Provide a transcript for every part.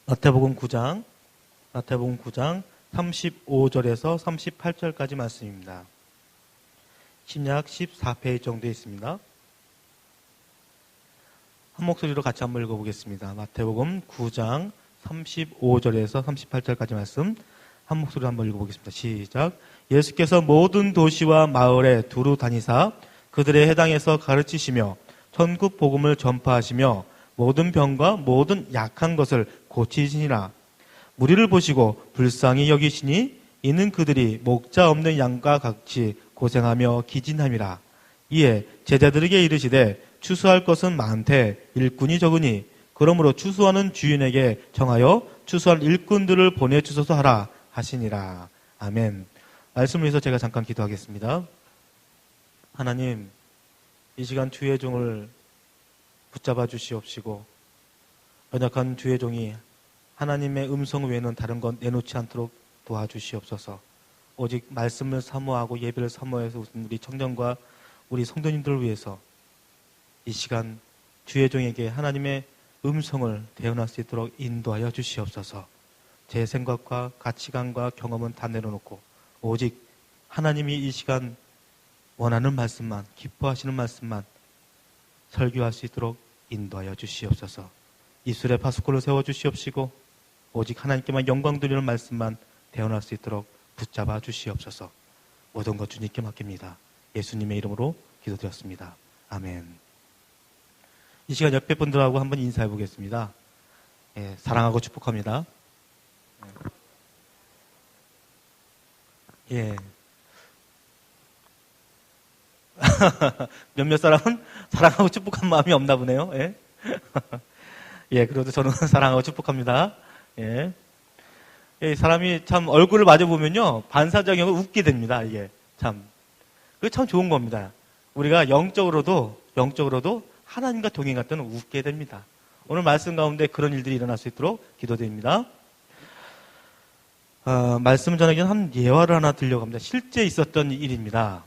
마태복음 9장 35절에서 38절까지 말씀입니다. 신약 14페이지 정도에 있습니다. 한 목소리로 같이 한번 읽어보겠습니다. 마태복음 9장 35절에서 38절까지 말씀 한 목소리로 한번 읽어보겠습니다. 시작. 예수께서 모든 도시와 마을에 두루 다니사 그들의 해당에서 가르치시며 천국 복음을 전파하시며 모든 병과 모든 약한 것을 고치시니라. 무리를 보시고 불쌍히 여기시니 이는 그들이 목자 없는 양과 같이 고생하며 기진함이라. 이에 제자들에게 이르시되 추수할 것은 많되 일꾼이 적으니 그러므로 추수하는 주인에게 정하여 추수할 일꾼들을 보내주소서 하라 하시니라. 아멘. 말씀을 위해서 제가 잠깐 기도하겠습니다. 하나님, 이 시간 주의 종을 붙잡아 주시옵시고 연약한 주의 종이 하나님의 음성 외에는 다른 것 내놓지 않도록 도와주시옵소서. 오직 말씀을 사모하고 예배를 사모해서 우리 청년과 우리 성도님들을 위해서 이 시간 주의 종에게 하나님의 음성을 대언할 수 있도록 인도하여 주시옵소서. 제 생각과 가치관과 경험은 다 내려놓고 오직 하나님이 이 시간 원하는 말씀만, 기뻐하시는 말씀만 설교할 수 있도록 인도하여 주시옵소서. 입술에 파수꾼을 세워주시옵시고 오직 하나님께만 영광 드리는 말씀만 대언할 수 있도록 붙잡아 주시옵소서. 모든 것 주님께 맡깁니다. 예수님의 이름으로 기도드렸습니다. 아멘. 이 시간 옆에 분들하고 한번 인사해 보겠습니다. 예, 사랑하고 축복합니다. 예. 몇몇 사람은 사랑하고 축복한 마음이 없나 보네요. 예. 예, 그래도 저는 사랑하고 축복합니다. 예. 예, 사람이 참 얼굴을 마주보면요, 반사적으로 웃게 됩니다. 이게 참. 그게 참 좋은 겁니다. 우리가 영적으로도 하나님과 동행할 때는 웃게 됩니다. 오늘 말씀 가운데 그런 일들이 일어날 수 있도록 기도드립니다. 말씀 전하기는 한 예화를 하나 들려갑니다. 실제 있었던 일입니다.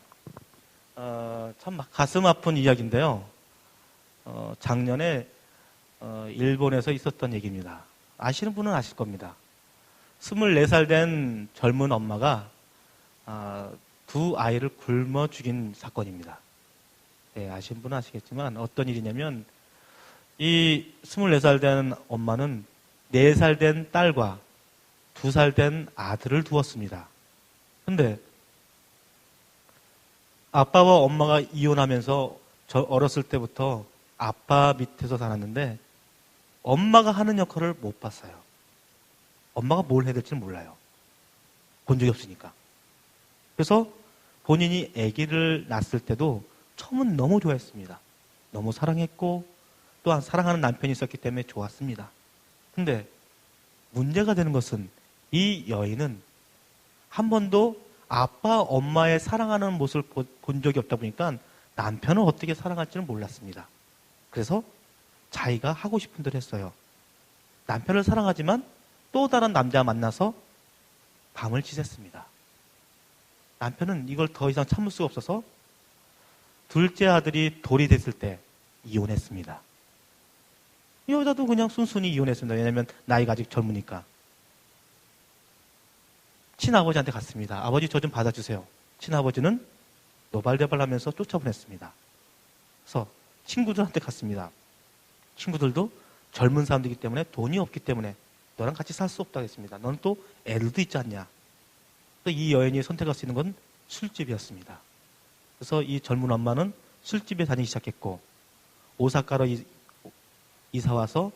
참 가슴 아픈 이야기인데요. 작년에 일본에서 있었던 얘기입니다. 아시는 분은 아실 겁니다. 24살 된 젊은 엄마가 두 아이를 굶어 죽인 사건입니다. 네, 아시는 분은 아시겠지만 어떤 일이냐면 이 24살 된 엄마는 4살 된 딸과 2살 된 아들을 두었습니다. 근데 아빠와 엄마가 이혼하면서 저 어렸을 때부터 아빠 밑에서 살았는데 엄마가 하는 역할을 못 봤어요. 엄마가 뭘 해야 될지는 몰라요. 본 적이 없으니까. 그래서 본인이 아기를 낳았을 때도 처음은 너무 좋아했습니다. 너무 사랑했고 또한 사랑하는 남편이 있었기 때문에 좋았습니다. 근데 문제가 되는 것은 이 여인은 한 번도 아빠, 엄마의 사랑하는 모습을 본 적이 없다 보니까 남편을 어떻게 사랑할지는 몰랐습니다. 그래서 자기가 하고 싶은 대로 했어요. 남편을 사랑하지만 또 다른 남자와 만나서 밤을 지샜습니다. 남편은 이걸 더 이상 참을 수가 없어서 둘째 아들이 돌이 됐을 때 이혼했습니다. 이 여자도 그냥 순순히 이혼했습니다. 왜냐하면 나이가 아직 젊으니까. 친아버지한테 갔습니다. 아버지 저 좀 받아주세요. 친아버지는 노발대발하면서 쫓아보냈습니다. 그래서 친구들한테 갔습니다. 친구들도 젊은 사람들이기 때문에 돈이 없기 때문에 너랑 같이 살 수 없다고 했습니다. 너는 또 애들도 있지 않냐. 또 이 여인이 선택할 수 있는 건 술집이었습니다. 그래서 이 젊은 엄마는 술집에 다니기 시작했고 오사카로 이사와서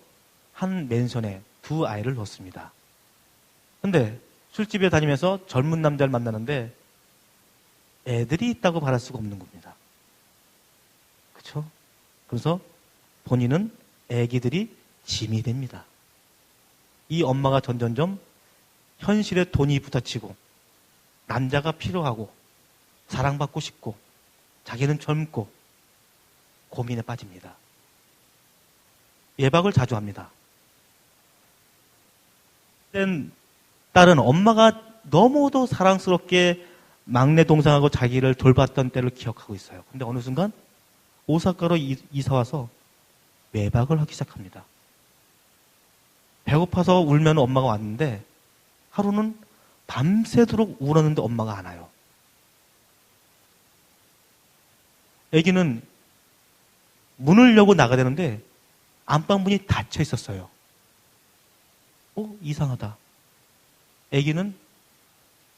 한 맨션에 2 아이를 놓습니다. 근데 술집에 다니면서 젊은 남자를 만나는데 애들이 있다고 말할 수가 없는 겁니다. 그렇죠? 그래서 본인은 애기들이 짐이 됩니다. 이 엄마가 점점점 현실에 돈이 부딪히고 남자가 필요하고 사랑받고 싶고 자기는 젊고 고민에 빠집니다. 예박을 자주 합니다. 딸은 엄마가 너무도 사랑스럽게 막내 동생하고 자기를 돌봤던 때를 기억하고 있어요. 근데 어느 순간 오사카로 이사와서 외박을 하기 시작합니다. 배고파서 울면 엄마가 왔는데 하루는 밤새도록 울었는데 엄마가 안 와요. 아기는 문을 열고 나가야 되는데 안방 문이 닫혀 있었어요. 이상하다. 아기는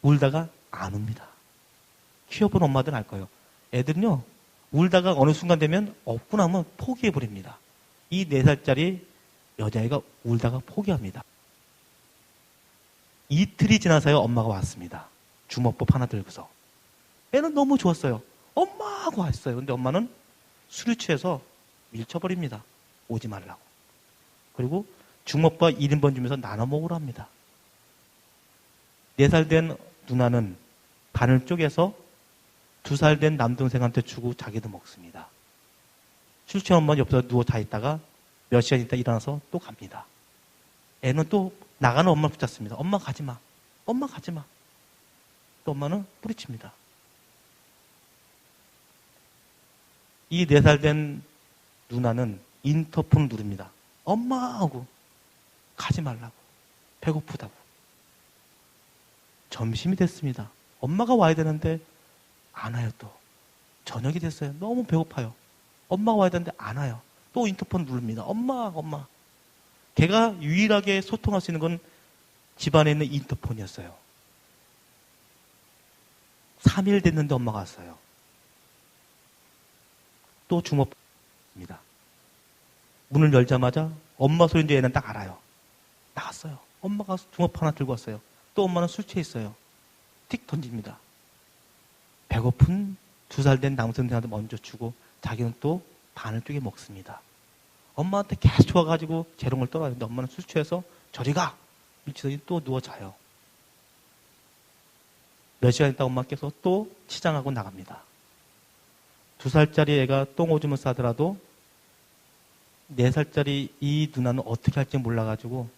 울다가 안 옵니다. 키워본 엄마들은 알 거예요. 애들은요, 울다가 어느 순간 되면 없고 나면 포기해버립니다. 이 4살짜리 여자애가 울다가 포기합니다. 이틀이 지나서야 엄마가 왔습니다. 주먹밥 하나 들고서. 애는 너무 좋았어요. 엄마 하고 왔어요. 근데 엄마는 술이 취해서 밀쳐버립니다. 오지 말라고. 그리고 주먹밥 1인분 주면서 나눠 먹으라 합니다. 4살 된 누나는 반을 쪼개서 2살 된 남동생한테 주고 자기도 먹습니다. 술 취한 엄마는 옆에서 누워 자 있다가 몇 시간 있다 일어나서 또 갑니다. 애는 또 나가는 엄마를 붙잡습니다. 엄마 가지 마. 엄마 가지 마. 또 엄마는 뿌리칩니다. 이 4살 된 누나는 인터폰을 누릅니다. 엄마 하고 가지 말라고. 배고프다고. 점심이 됐습니다. 엄마가 와야 되는데 안 와요 또. 저녁이 됐어요. 너무 배고파요. 엄마가 와야 되는데 안 와요. 또 인터폰 누릅니다. 엄마. 걔가 유일하게 소통할 수 있는 건 집안에 있는 인터폰이었어요. 3일 됐는데 엄마가 왔어요. 또 주먹입니다. 문을 열자마자 엄마 소리인지 얘는 딱 알아요. 나갔어요. 엄마가 주먹 하나 들고 왔어요. 또 엄마는 술 취해 있어요. 틱 던집니다. 배고픈 2살 된 남선생한테 먼저 주고 자기는 또 반을 쪼개 먹습니다. 엄마한테 계속 좋아가지고 재롱을 떨어요. 근데 엄마는 술 취해서 저리 가! 밀치더니 또 누워 자요. 몇 시간 있다 엄마께서 또 치장하고 나갑니다. 2살짜리 애가 똥 오줌을 싸더라도 4살짜리 이 누나는 어떻게 할지 몰라가지고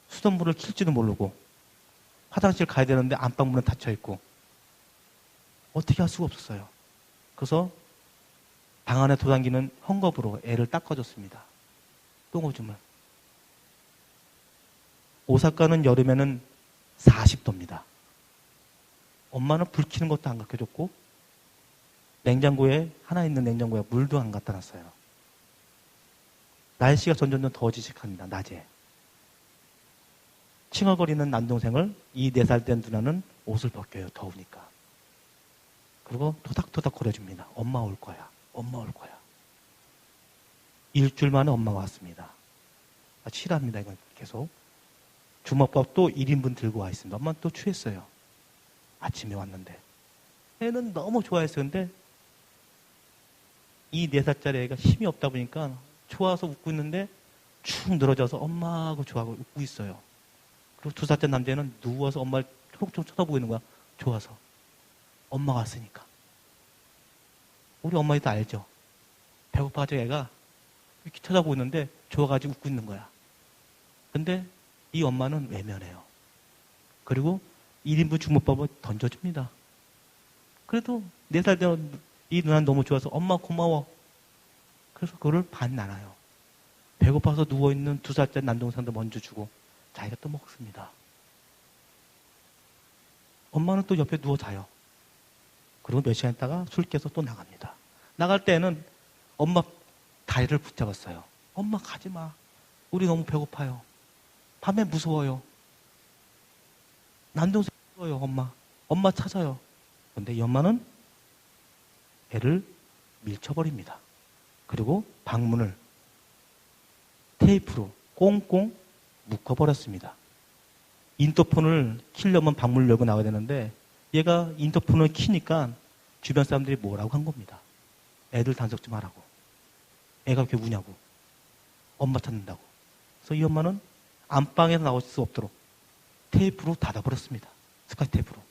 수돗물을 킬지도 모르고 화장실 가야 되는데 안방문은 닫혀있고 어떻게 할 수가 없었어요. 그래서 방 안에 도당기는 헝겊으로 애를 닦아줬습니다. 똥오줌을. 오사카는 여름에는 40도입니다. 엄마는 불 켜는 것도 안 가르쳐줬고 냉장고에 하나 있는 냉장고에 물도 안 갖다 놨어요. 날씨가 점점 더워지식합니다. 낮에. 칭얼거리는 남동생을 이 4살 된 누나는 옷을 벗겨요. 더우니까. 그리고 토닥토닥 거려줍니다. 엄마 올 거야. 엄마 올 거야. 일주일 만에 엄마가 왔습니다. 싫어합니다. 이건 계속. 주먹밥도 1인분 들고 와 있습니다. 엄마는 또 취했어요. 아침에 왔는데. 애는 너무 좋아했어요. 근데 이 4살짜리 애가 힘이 없다 보니까 좋아서 웃고 있는데 축 늘어져서 엄마하고 좋아하고 웃고 있어요. 그리고 2살짜리 남자애는 누워서 엄마를 초록초록 쳐다보고 있는 거야. 좋아서. 엄마가 왔으니까. 우리 엄마도 알죠? 배고파가지고 애가 이렇게 쳐다보고 있는데 좋아가지고 웃고 있는 거야. 근데 이 엄마는 외면해요. 그리고 1인분 주먹밥을 던져줍니다. 그래도 4살 된 이 누나는 너무 좋아서 엄마 고마워. 그래서 그거를 반 나눠요. 배고파서 누워있는 2살짜리 남동생도 먼저 주고 자기가 또 먹습니다. 엄마는 또 옆에 누워 자요. 그리고 몇 시간 있다가 술 깨서 또 나갑니다. 나갈 때는 엄마 다리를 붙잡았어요. 엄마 가지 마. 우리 너무 배고파요. 밤에 무서워요. 남동생 무서워요. 엄마 찾아요. 그런데 이 엄마는 애를 밀쳐버립니다. 그리고 방문을 테이프로 꽁꽁 묶어버렸습니다. 인터폰을 키려면 방문을 열고 나와야 되는데 얘가 인터폰을 키니까 주변 사람들이 뭐라고 한 겁니다. 애들 단속 좀 하라고. 애가 왜 이렇게 우냐고. 엄마 찾는다고. 그래서 이 엄마는 안방에서 나올 수 없도록 테이프로 닫아버렸습니다. 스카치 테이프로.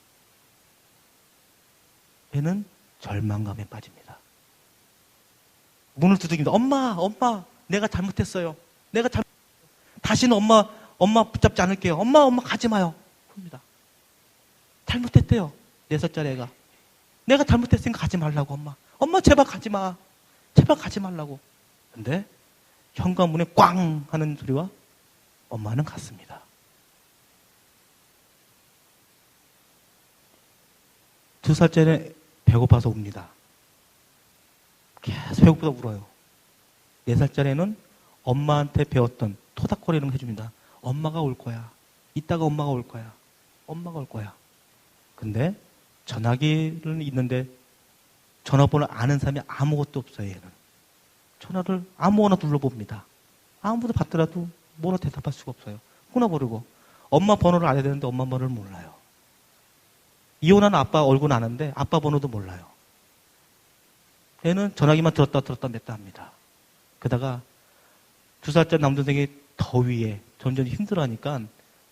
애는 절망감에 빠집니다. 문을 두드립니다. 엄마, 내가 잘못했어요. 다시는 엄마 붙잡지 않을게요. 엄마 가지 마요. 그럽니다. 잘못했대요. 4살짜리 애가. 내가 잘못했으니까 가지 말라고, 엄마. 엄마 제발 가지 마. 제발 가지 말라고. 근데 현관문에 꽝 하는 소리와 엄마는 갔습니다. 두 살째는 배고파서 웁니다. 계속 배고프다 울어요. 4살짜리는 엄마한테 배웠던 토닥거리는 거 해줍니다. 엄마가 올 거야. 이따가 엄마가 올 거야. 엄마가 올 거야. 근데 전화기는 있는데 전화번호를 아는 사람이 아무것도 없어요. 얘는. 전화를 아무거나 눌러봅니다. 아무도 받더라도 뭐라 대답할 수가 없어요. 끊어버리고. 엄마 번호를 알아야 되는데 엄마 번호를 몰라요. 이혼한 아빠 얼굴 아는데 아빠 번호도 몰라요. 얘는 전화기만 들었다 맸다 합니다. 그러다가 2살짜리 남동생이 더위에 점점 힘들어하니까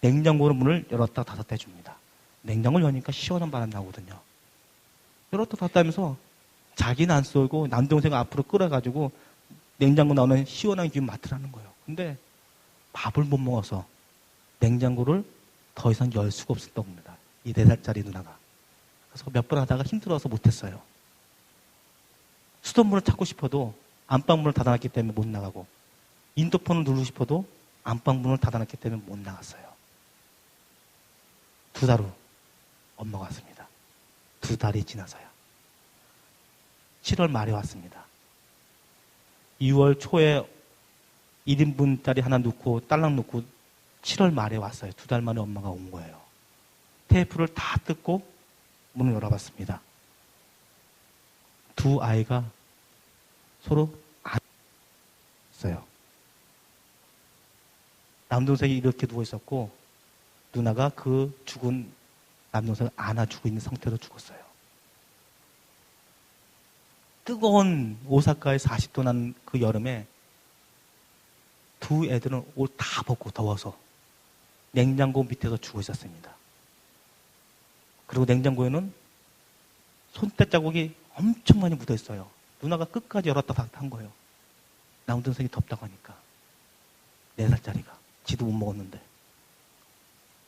냉장고 문을 열었다 닫았다 해줍니다. 냉장고를 여니까 시원한 바람 나오거든요. 열었다 닫았다 하면서 자기는 안 쏘고 남동생 앞으로 끌어가지고 냉장고 나오는 시원한 기운 맡으라는 거예요. 근데 밥을 못 먹어서 냉장고를 더 이상 열 수가 없었던 겁니다. 이 4살짜리 누나가. 그래서 몇 번 하다가 힘들어서 못했어요. 수돗물을 찾고 싶어도 안방문을 닫아놨기 때문에 못 나가고, 인터폰을 누르고 싶어도 안방문을 닫아놨기 때문에 못 나갔어요. 2달 후 엄마가 왔습니다. 2달이 지나서요. 7월 말에 왔습니다. 2월 초에 1인분짜리 하나 넣고 딸랑 넣고 7월 말에 왔어요. 2달 만에 엄마가 온 거예요. 테이프를 다 뜯고 문을 열어봤습니다. 두 아이가 서로 안 있어요. 남동생이 이렇게 누워 있었고 누나가 그 죽은 남동생을 안아주고 있는 상태로 죽었어요. 뜨거운 오사카에 40도 난 그 여름에 두 애들은 옷 다 벗고 더워서 냉장고 밑에서 죽어 있었습니다. 그리고 냉장고에는 손때 자국이 엄청 많이 묻어 있어요. 누나가 끝까지 열었다 닫았다 한 거예요. 남동생이 덥다고 하니까. 4살짜리가. 지도 못 먹었는데.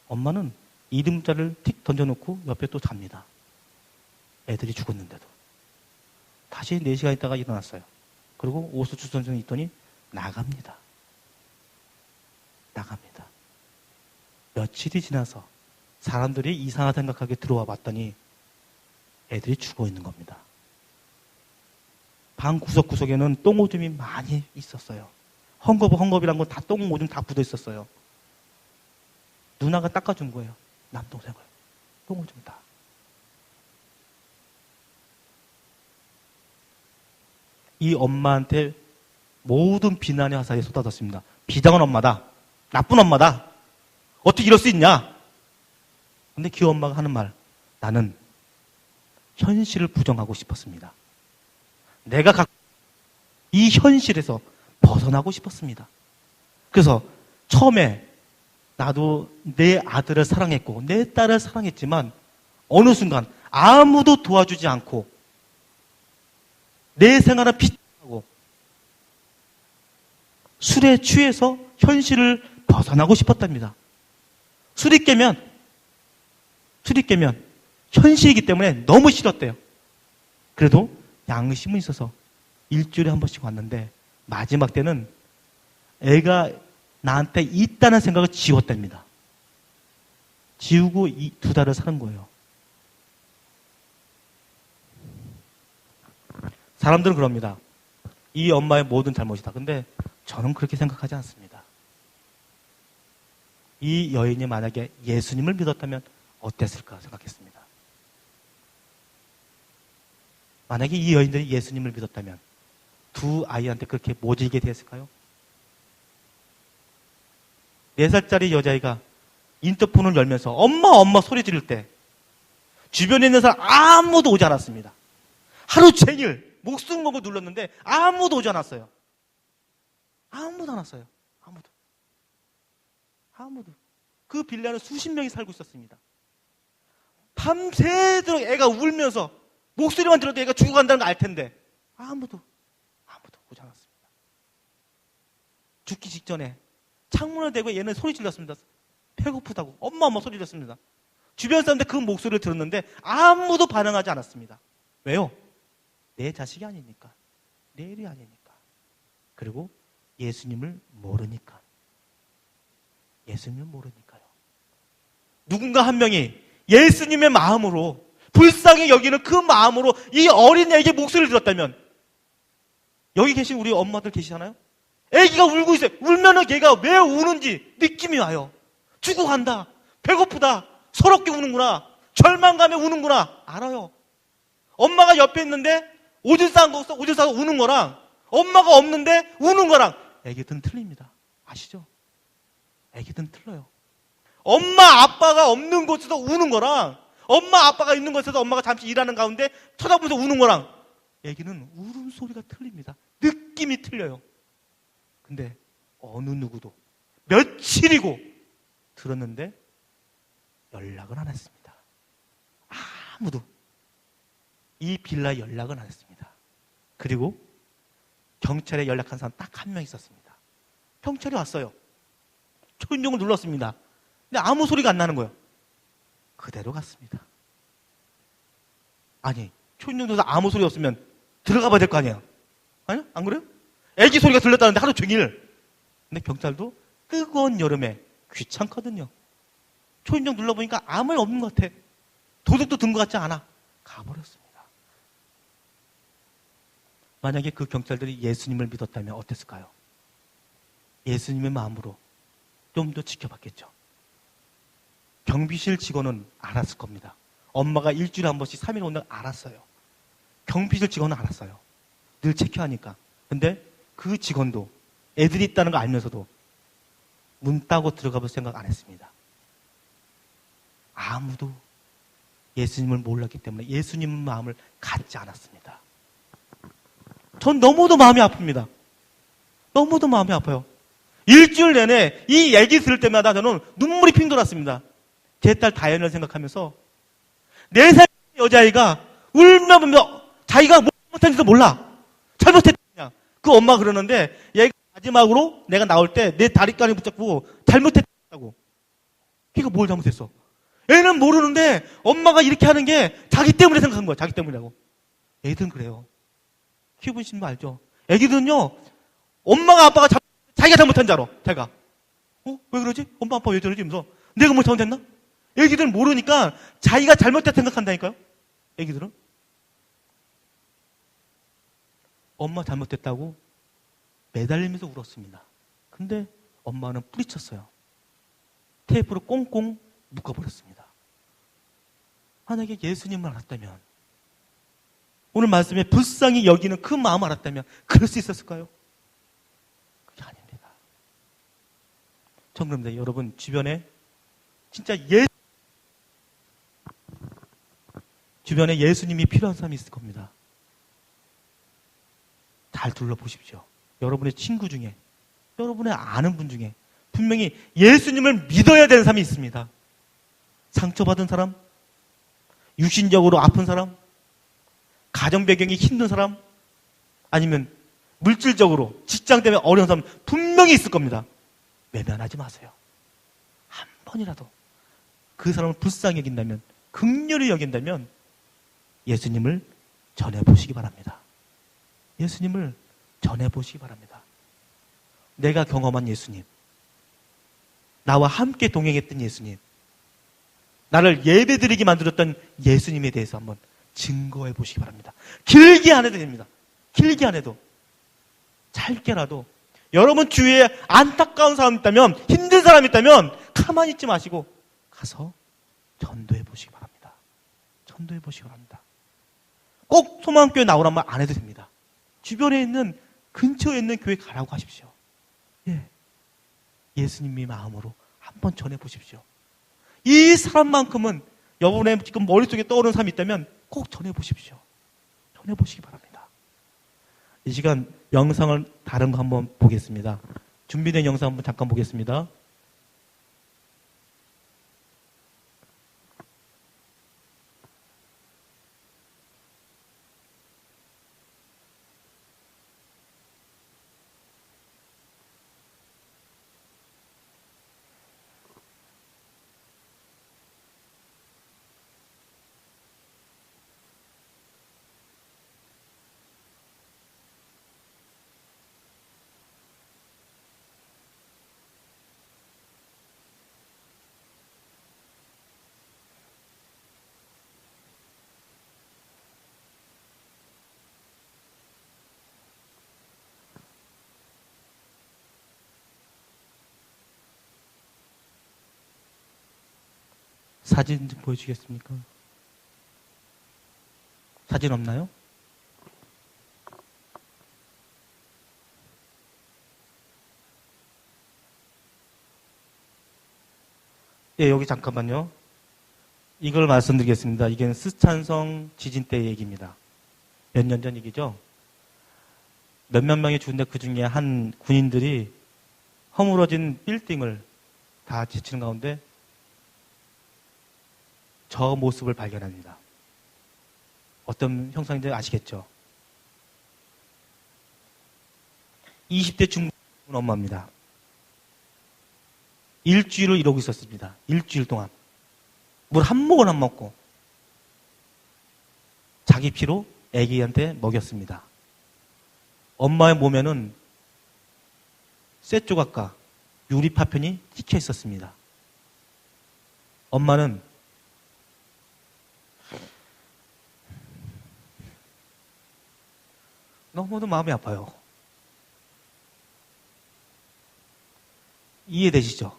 엄마는 이름자를 틱 던져놓고 옆에 또 잡니다. 애들이 죽었는데도. 다시 4시간 있다가 일어났어요. 그리고 옷을 주선전 있더니 나갑니다. 나갑니다. 며칠이 지나서 사람들이 이상하다 생각하게 들어와 봤더니 애들이 죽어 있는 겁니다. 방 구석구석에는 똥오줌이 많이 있었어요. 헝겊이란 건 다 똥오줌 다 묻어 있었어요. 누나가 닦아준 거예요. 남동생을. 똥오줌 다. 이 엄마한테 모든 비난의 화살이 쏟아졌습니다. 비장한 엄마다. 나쁜 엄마다. 어떻게 이럴 수 있냐? 근데 그 엄마가 하는 말. 나는 현실을 부정하고 싶었습니다. 내가 이 현실에서 벗어나고 싶었습니다. 그래서 처음에 나도 내 아들을 사랑했고 내 딸을 사랑했지만 어느 순간 아무도 도와주지 않고 내 생활은 피하고 술에 취해서 현실을 벗어나고 싶었답니다. 술이 깨면 현실이기 때문에 너무 싫었대요. 그래도 양심은 있어서 일주일에 한 번씩 왔는데 마지막 때는 애가 나한테 있다는 생각을 지웠답니다. 지우고 2달을 사는 거예요. 사람들은 그럽니다. 이 엄마의 모든 잘못이다. 근데 저는 그렇게 생각하지 않습니다. 이 여인이 만약에 예수님을 믿었다면 어땠을까 생각했습니다. 만약에 이 여인들이 예수님을 믿었다면 두 아이한테 그렇게 모질게 됐을까요? 4살짜리 여자아이가 인터폰을 열면서 엄마 소리 지를 때 주변에 있는 사람 아무도 오지 않았습니다. 하루 종일 목숨 걸고 눌렀는데 아무도 오지 않았어요. 아무도 안 왔어요. 아무도. 그 빌라는 수십 명이 살고 있었습니다. 밤새도록 애가 울면서 목소리만 들어도 애가 죽어간다는 걸 알 텐데 아무도 오지 않았습니다. 죽기 직전에 창문을 대고 얘는 소리 질렀습니다. 배고프다고 엄마 소리 질렀습니다. 주변 사람들 그 목소리를 들었는데 아무도 반응하지 않았습니다. 왜요? 내 자식이 아니니까. 내 일이 아니니까. 그리고 예수님을 모르니까. 예수님을 모르니까요. 누군가 한 명이 예수님의 마음으로, 불쌍히 여기는 그 마음으로 이 어린애에게 목소리를 들었다면, 여기 계신 우리 엄마들 계시잖아요? 애기가 울고 있어요. 울면은 걔가 왜 우는지 느낌이 와요. 죽어간다, 배고프다, 서럽게 우는구나, 절망감에 우는구나 알아요. 엄마가 옆에 있는데 오줌 싸서 우는 거랑 엄마가 없는데 우는 거랑 애기들은 틀립니다. 아시죠? 애기들은 틀려요. 엄마 아빠가 없는 곳에서 우는 거랑 엄마 아빠가 있는 곳에서 엄마가 잠시 일하는 가운데 쳐다보면서 우는 거랑 애기는 울음소리가 틀립니다. 느낌이 틀려요. 근데 어느 누구도 며칠이고 들었는데 연락은 안 했습니다. 아무도 이 빌라에 연락은 안 했습니다. 그리고 경찰에 연락한 사람 딱 한 명 있었습니다. 경찰이 왔어요. 초인종을 눌렀습니다. 근데 아무 소리가 안 나는 거예요. 그대로 갔습니다. 아니, 초인종 눌러서 아무 소리 없으면 들어가 봐야 될 거 아니에요? 아니요? 안 그래요? 애기 소리가 들렸다는데 하루 종일. 근데 경찰도 뜨거운 여름에 귀찮거든요. 초인종 눌러보니까 아무 일 없는 것 같아. 도둑도 든 것 같지 않아. 가버렸습니다. 만약에 그 경찰들이 예수님을 믿었다면 어땠을까요? 예수님의 마음으로 좀 더 지켜봤겠죠. 경비실 직원은 알았을 겁니다. 엄마가 일주일에 한 번씩 3일 온다고 알았어요. 경비실 직원은 알았어요. 늘 체크하니까. 근데 그 직원도 애들이 있다는 거 알면서도 문 따고 들어가볼 생각 안 했습니다. 아무도 예수님을 몰랐기 때문에 예수님 마음을 갖지 않았습니다. 전 너무도 마음이 아픕니다. 너무도 마음이 아파요. 일주일 내내 이 얘기 들을 때마다 저는 눈물이 핑 돌았습니다. 제 딸 다현을 생각하면서 4살 여자아이가 울면서 자기가 못했는지도 몰라. 잘못했다. 그 엄마가 그러는데 얘가 마지막으로 내가 나올 때 내 다리까지 붙잡고 잘못했다고. 걔가 뭘 잘못했어? 애는 모르는데 엄마가 이렇게 하는 게 자기 때문에 생각한 거야. 자기 때문이라고. 애들은 그래요. 키워보신 분 알죠? 애기들은요, 엄마가 아빠가 자기가 잘못한 줄 알아. 자기가. 왜 그러지? 엄마 아빠 왜 저러지? 이러면서 내가 뭐 잘못했나? 애기들은 모르니까 자기가 잘못했다 생각한다니까요. 애기들은. 엄마 잘못했다고 매달리면서 울었습니다. 근데 엄마는 뿌리쳤어요. 테이프로 꽁꽁 묶어버렸습니다. 만약에 예수님을 알았다면, 오늘 말씀에 불쌍히 여기는 그 마음을 알았다면 그럴 수 있었을까요? 그게 아닙니다. 그런데 여러분 주변에 진짜 주변에 예수님이 필요한 사람이 있을 겁니다. 잘 둘러보십시오. 여러분의 친구 중에, 여러분의 아는 분 중에 분명히 예수님을 믿어야 되는 사람이 있습니다. 상처받은 사람, 육신적으로 아픈 사람, 가정 배경이 힘든 사람, 아니면 물질적으로 직장 때문에 어려운 사람 분명히 있을 겁니다. 외면하지 마세요. 한 번이라도 그 사람을 불쌍히 여긴다면, 긍휼히 여긴다면 예수님을 전해보시기 바랍니다. 예수님을 전해보시기 바랍니다. 내가 경험한 예수님, 나와 함께 동행했던 예수님, 나를 예배드리게 만들었던 예수님에 대해서 한번 증거해 보시기 바랍니다. 길게 안 해도 됩니다. 길게 안 해도. 짧게라도. 여러분 주위에 안타까운 사람 있다면, 힘든 사람 있다면 가만히 있지 마시고 가서 전도해 보시기 바랍니다. 전도해 보시기 바랍니다. 꼭 소망교회 나오란 말 안 해도 됩니다. 주변에 있는, 근처에 있는 교회 가라고 하십시오. 예. 예수님의 마음으로 한번 전해 보십시오. 이 사람만큼은 여러분의 지금 머릿속에 떠오르는 사람이 있다면 꼭 전해 보십시오. 전해 보시기 바랍니다. 이 시간 영상을 다른 거 한번 보겠습니다. 준비된 영상 한번 잠깐 보겠습니다. 사진 좀 보여주겠습니까? 사진 없나요? 예, 여기 잠깐만요. 이걸 말씀드리겠습니다. 이게 스촨성 지진 때 얘기입니다. 몇 년 전 얘기죠? 몇몇 명이 죽은데 그 중에 한 군인들이 허물어진 빌딩을 다 지치는 가운데 저 모습을 발견합니다. 어떤 형상인지 아시겠죠? 20대 중반 엄마입니다. 일주일을 이러고 있었습니다. 일주일 동안. 물 한 모금 안 먹고 자기 피로 아기한테 먹였습니다. 엄마의 몸에는 쇠조각과 유리 파편이 찍혀 있었습니다. 엄마는 너무도 마음이 아파요. 이해되시죠?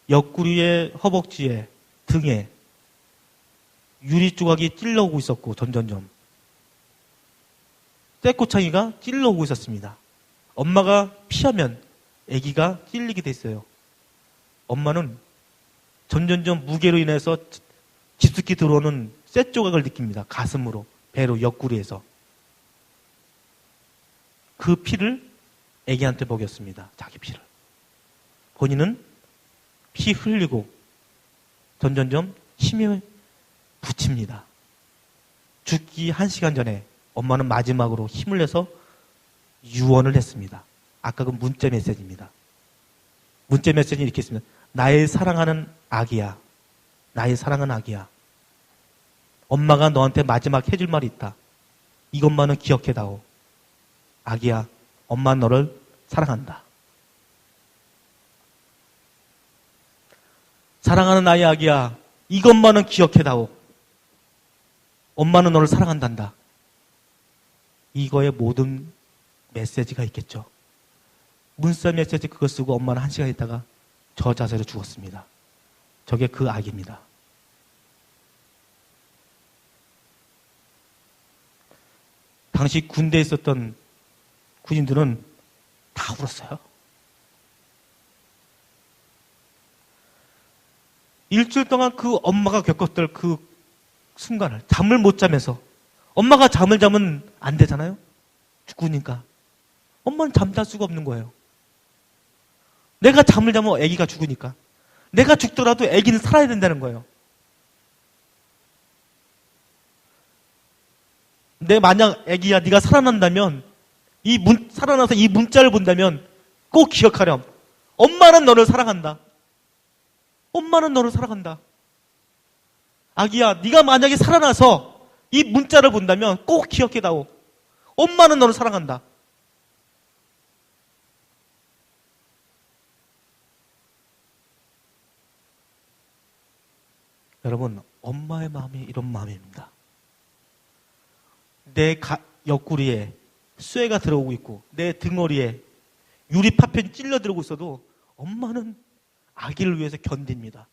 옆구리에, 허벅지에, 등에 유리 조각이 찔러오고 있었고 점점점 쇠꼬챙이가 찔러오고 있었습니다. 엄마가 피하면 아기가 찔리게 됐어요. 엄마는 점점점 무게로 인해서 깊숙이 들어오는 쇠조각을 느낍니다. 가슴으로, 배로, 옆구리에서. 그 피를 아기한테 먹였습니다. 자기 피를. 본인은 피 흘리고 점점점 힘에 부칩니다. 죽기 1시간 전에 엄마는 마지막으로 힘을 내서 유언을 했습니다. 아까 그 문자 메시지입니다. 문자 메시지는 이렇게 있습니다. 나의 사랑하는 아기야. 나의 사랑하는 아기야. 엄마가 너한테 마지막 해줄 말이 있다. 이것만은 기억해다오. 아기야, 엄마는 너를 사랑한다. 사랑하는 나의 아기야, 이것만은 기억해다오. 엄마는 너를 사랑한단다. 이거에 모든 메시지가 있겠죠. 문자 메시지 그거 쓰고 엄마는 1시간 있다가 저 자세로 죽었습니다. 저게 그 아기입니다. 당시 군대에 있었던 군인들은 다 울었어요. 일주일 동안 그 엄마가 겪었던 그 순간을 잠을 못 자면서 엄마가 잠을 자면 안 되잖아요. 죽으니까. 엄마는 잠잘 수가 없는 거예요. 내가 잠을 자면 아기가 죽으니까. 내가 죽더라도 아기는 살아야 된다는 거예요. 내 만약 아기야 네가 살아난다면 살아나서 이 문자를 본다면 꼭 기억하렴. 엄마는 너를 사랑한다. 엄마는 너를 사랑한다. 아기야, 네가 만약에 살아나서 이 문자를 본다면 꼭 기억해다오. 엄마는 너를 사랑한다. 여러분, 엄마의 마음이 이런 마음입니다. 내 옆구리에 쇠가 들어오고 있고 내 등허리에 유리 파편이 찔러 들어오고 있어도 엄마는 아기를 위해서 견딥니다.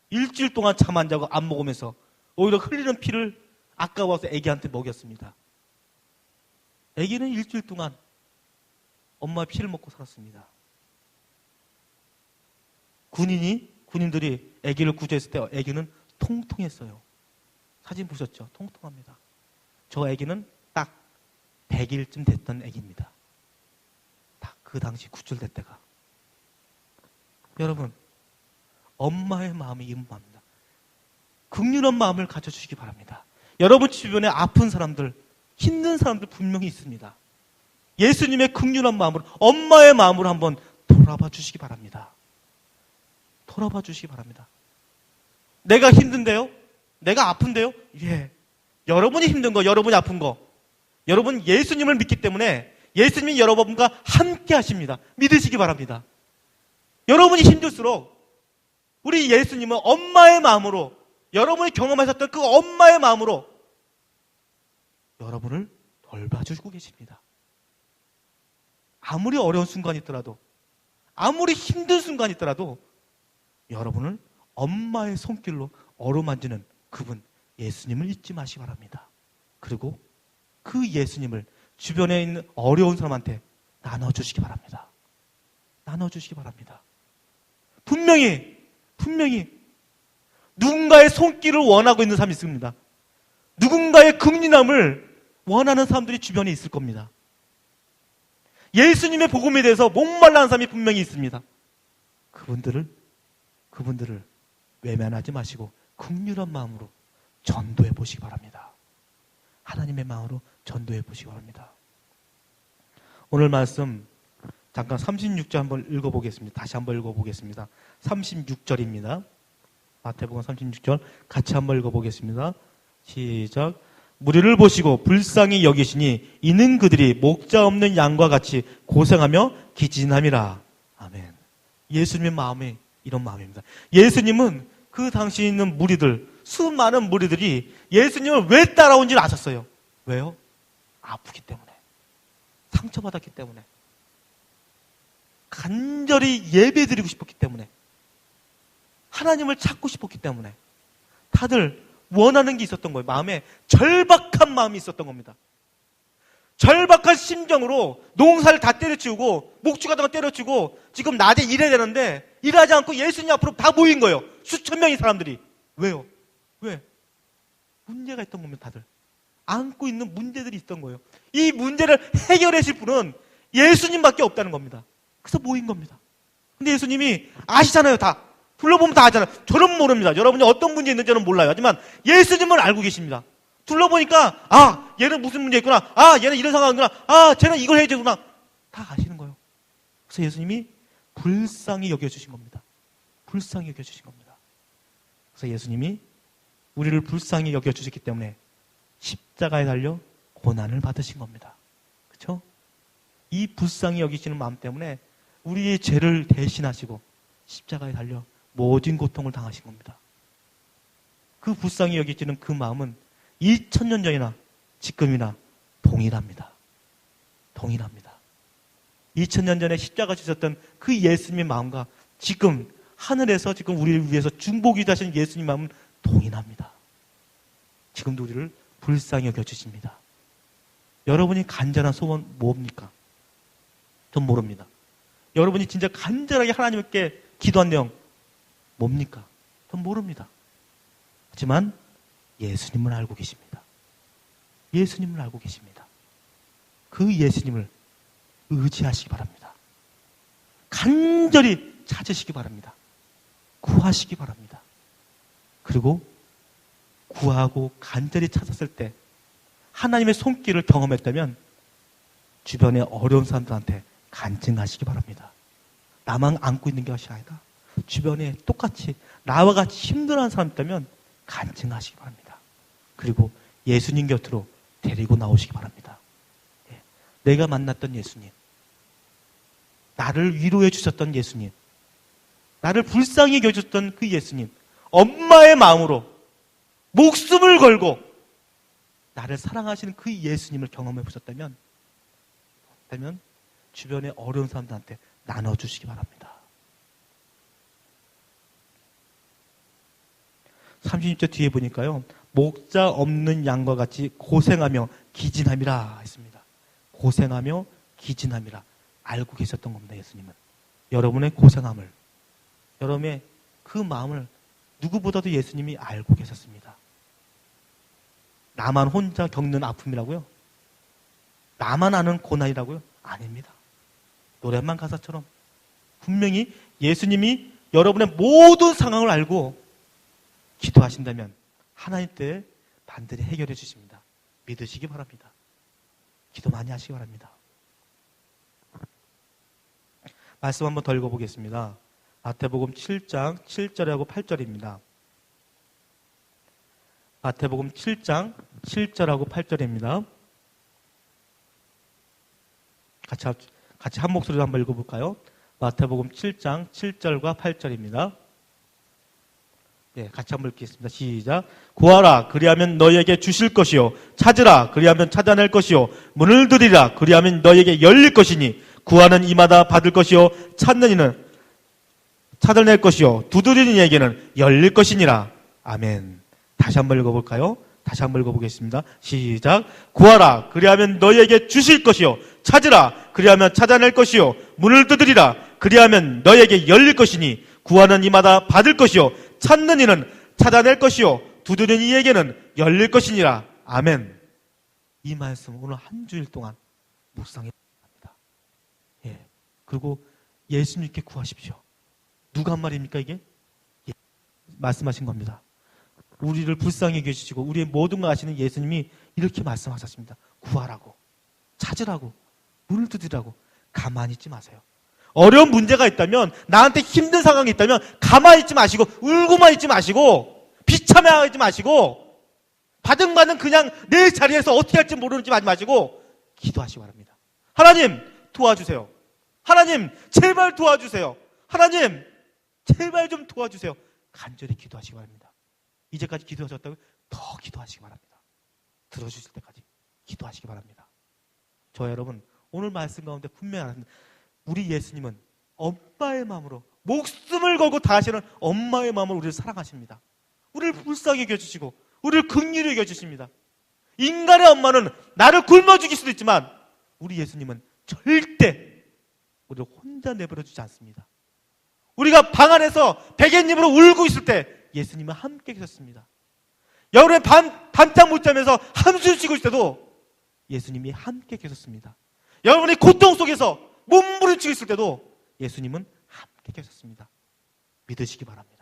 일주일 동안 잠 안 자고 안 먹으면서 오히려 흘리는 피를 아까워서 아기한테 먹였습니다. 아기는 일주일 동안 엄마의 피를 먹고 살았습니다. 군인들이 아기를 구조했을 때 아기는 통통했어요. 사진 보셨죠? 통통합니다. 저 아기는 딱 100일쯤 됐던 아기입니다. 딱 그 당시 구출될 때가. 여러분, 엄마의 마음이 이 마음입니다. 긍휼한 마음을 가져주시기 바랍니다. 여러분 주변에 아픈 사람들, 힘든 사람들 분명히 있습니다. 예수님의 긍휼한 마음으로, 엄마의 마음으로 한번 돌아봐 주시기 바랍니다. 돌아봐 주시기 바랍니다. 내가 힘든데요? 내가 아픈데요? 예. 여러분이 힘든 거, 여러분이 아픈 거. 여러분 예수님을 믿기 때문에 예수님이 여러분과 함께 하십니다. 믿으시기 바랍니다. 여러분이 힘들수록 우리 예수님은 엄마의 마음으로, 여러분이 경험하셨던 그 엄마의 마음으로 여러분을 돌봐주고 계십니다. 아무리 어려운 순간이 있더라도, 아무리 힘든 순간이 있더라도 여러분을 엄마의 손길로 어루만지는 그분 예수님을 잊지 마시기 바랍니다. 그리고 그 예수님을 주변에 있는 어려운 사람한테 나눠주시기 바랍니다. 나눠주시기 바랍니다. 분명히 누군가의 손길을 원하고 있는 사람이 있습니다. 누군가의 긍휼함을 원하는 사람들이 주변에 있을 겁니다. 예수님의 복음에 대해서 목말라한 사람이 분명히 있습니다. 그분들을 외면하지 마시고 긍휼한 마음으로 전도해 보시기 바랍니다. 하나님의 마음으로 전도해 보시기 바랍니다. 오늘 말씀 잠깐 36절 한번 읽어보겠습니다. 다시 한번 읽어보겠습니다. 36절입니다. 마태복음 36절 같이 한번 읽어보겠습니다. 시작. 무리를 보시고 불쌍히 여기시니 이는 그들이 목자 없는 양과 같이 고생하며 기진함이라. 아멘. 예수님의 마음이 이런 마음입니다. 예수님은 그 당시에 있는 무리들, 수많은 무리들이 예수님을 왜 따라온지를 아셨어요. 왜요? 아프기 때문에, 상처받았기 때문에, 간절히 예배드리고 싶었기 때문에, 하나님을 찾고 싶었기 때문에 다들 원하는 게 있었던 거예요. 마음에 절박한 마음이 있었던 겁니다. 절박한 심정으로 농사를 다 때려치우고 목축 같은 거 때려치우고 지금 낮에 일해야 되는데 일하지 않고 예수님 앞으로 다 모인 거예요. 수천 명의 사람들이. 왜요? 왜? 문제가 있던 겁니다. 다들 안고 있는 문제들이 있던 거예요. 이 문제를 해결해 주실 분은 예수님밖에 없다는 겁니다. 그래서 모인 겁니다. 근데 예수님이 아시잖아요. 다 둘러보면 다 아잖아요. 저는 모릅니다. 여러분이 어떤 문제 있는지 저는 몰라요. 하지만 예수님은 알고 계십니다. 둘러보니까 얘는 무슨 문제 있구나. 얘는 이런 상황이구나. 쟤는 이걸 해야 되구나. 다 아시는 거예요. 그래서 예수님이 불쌍히 여겨주신 겁니다. 불쌍히 여겨주신 겁니다. 그래서 예수님이 우리를 불쌍히 여겨주셨기 때문에 십자가에 달려 고난을 받으신 겁니다. 그렇죠? 이 불쌍히 여기시는 마음 때문에 우리의 죄를 대신하시고 십자가에 달려 모든 고통을 당하신 겁니다. 그 불쌍히 여기시는 그 마음은 2000년 전이나 지금이나 동일합니다. 동일합니다. 2000년 전에 십자가 지셨던 그 예수님의 마음과 지금 하늘에서 지금 우리를 위해서 중보기 하신 예수님 마음은 동일합니다. 지금도 우리를 불쌍히 여겨주십니다. 여러분이 간절한 소원 뭡니까? 전 모릅니다. 여러분이 진짜 간절하게 하나님께 기도한 내용 뭡니까? 전 모릅니다. 하지만 예수님을 알고 계십니다. 예수님을 알고 계십니다. 그 예수님을 의지하시기 바랍니다. 간절히 찾으시기 바랍니다. 구하시기 바랍니다. 그리고 구하고 간절히 찾았을 때 하나님의 손길을 경험했다면 주변의 어려운 사람들한테 간증하시기 바랍니다. 나만 안고 있는 것이 아니라 주변에 똑같이 나와 같이 힘들어하는 사람 있다면 간증하시기 바랍니다. 그리고 예수님 곁으로 데리고 나오시기 바랍니다. 내가 만났던 예수님, 나를 위로해 주셨던 예수님, 나를 불쌍히 여겨주셨던 그 예수님, 엄마의 마음으로 목숨을 걸고 나를 사랑하시는 그 예수님을 경험해 보셨다면 주변의 어려운 사람들한테 나눠주시기 바랍니다. 36절 뒤에 보니까요, 목자 없는 양과 같이 고생하며 기진함이라 했습니다. 고생하며 기진함이라 알고 계셨던 겁니다. 예수님은 여러분의 고생함을, 여러분의 그 마음을 누구보다도 예수님이 알고 계셨습니다. 나만 혼자 겪는 아픔이라고요? 나만 아는 고난이라고요? 아닙니다. 노래만 가사처럼 분명히 예수님이 여러분의 모든 상황을 알고 기도하신다면 하나님 때에 반드시 해결해 주십니다. 믿으시기 바랍니다. 기도 많이 하시기 바랍니다. 말씀 한번 더 읽어보겠습니다. 마태복음 7장 7절하고 8절입니다. 마태복음 7장 7절하고 8절입니다. 같이 한 목소리로 한번 읽어볼까요? 마태복음 7장 7절과 8절입니다. 같이 한번 읽겠습니다. 시작. 구하라, 그리하면 너희에게 주실 것이요. 찾으라, 그리하면 찾아낼 것이요. 문을 두드리라, 그리하면 너희에게 열릴 것이니 구하는 이마다 받을 것이요. 찾는 이는 찾아낼 것이요 두드리는 이에게는 열릴 것이니라. 아멘. 다시 한번 읽어볼까요? 다시 한번 읽어보겠습니다. 시작. 구하라 그리하면 너희에게 주실 것이요 찾으라 그리하면 찾아낼 것이요 문을 두드리라 그리하면 너희에게 열릴 것이니 구하는 이마다 받을 것이요 찾는 이는 찾아낼 것이요 두드리는 이에게는 열릴 것이니라. 아멘. 이 말씀 오늘 한 주일 동안 묵상해 합니다. 예. 그리고 예수님께 구하십시오. 누가 한 말입니까 이게? 예. 말씀하신 겁니다. 우리를 불쌍히 여기시고 우리의 모든 걸 아시는 예수님이 이렇게 말씀하셨습니다. 구하라고, 찾으라고, 문을 두드리라고. 가만히 있지 마세요. 어려운 문제가 있다면, 나한테 힘든 상황이 있다면 가만히 있지 마시고 울고만 있지 마시고 비참해하지 마시고 바등바등 그냥 내 자리에서 어떻게 할지 모르는지 하지 마시고 기도하시기 바랍니다. 하나님 도와주세요. 하나님 제발 도와주세요. 하나님 제발 좀 도와주세요. 간절히 기도하시기 바랍니다. 이제까지 기도하셨다고 더 기도하시기 바랍니다. 들어주실 때까지 기도하시기 바랍니다. 저 여러분 오늘 말씀 가운데 분명히 알았습니다. 우리 예수님은 엄마의 마음으로 목숨을 걸고 다하시는 엄마의 마음으로 우리를 사랑하십니다. 우리를 불쌍히 여겨주시고 우리를 긍휼히 여겨주십니다. 인간의 엄마는 나를 굶어 죽일 수도 있지만 우리 예수님은 절대 우리를 혼자 내버려 두지 않습니다. 우리가 방 안에서 베갯잎으로 울고 있을 때 예수님은 함께 계셨습니다. 여름에 밤잠 못 자면서 한숨 쉬고 있을 때도 예수님이 함께 계셨습니다. 여러분이 고통 속에서 몸부림치고 있을 때도 예수님은 함께 계셨습니다. 믿으시기 바랍니다.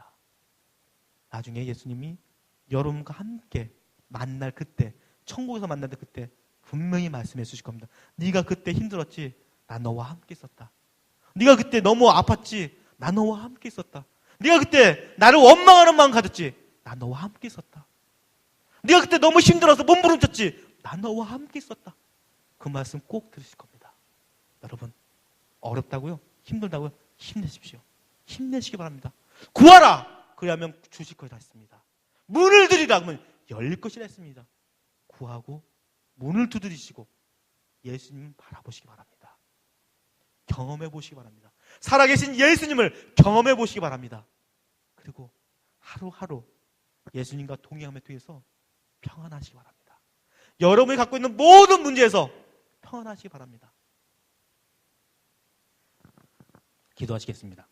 나중에 예수님이 여러분과 함께 만날 그때, 천국에서 만날 때 그때 분명히 말씀해 주실 겁니다. 네가 그때 힘들었지? 나 너와 함께 있었다. 네가 그때 너무 아팠지? 나 너와 함께 있었다. 네가 그때 나를 원망하는 마음 가졌지? 나 너와 함께 있었다. 네가 그때 너무 힘들어서 몸부림쳤지? 나 너와 함께 있었다. 그 말씀 꼭 들으실 겁니다. 여러분 어렵다고요? 힘들다고요? 힘내십시오. 힘내시기 바랍니다. 구하라! 그리하면 주실 것이라 했습니다. 문을 두드리라 하면 열릴 것이라 했습니다. 구하고 문을 두드리시고 예수님 바라보시기 바랍니다. 경험해 보시기 바랍니다. 살아계신 예수님을 경험해 보시기 바랍니다. 그리고 하루하루 예수님과 동행함에 통해서 평안하시기 바랍니다. 여러분이 갖고 있는 모든 문제에서 평안하시기 바랍니다. 기도하시겠습니다.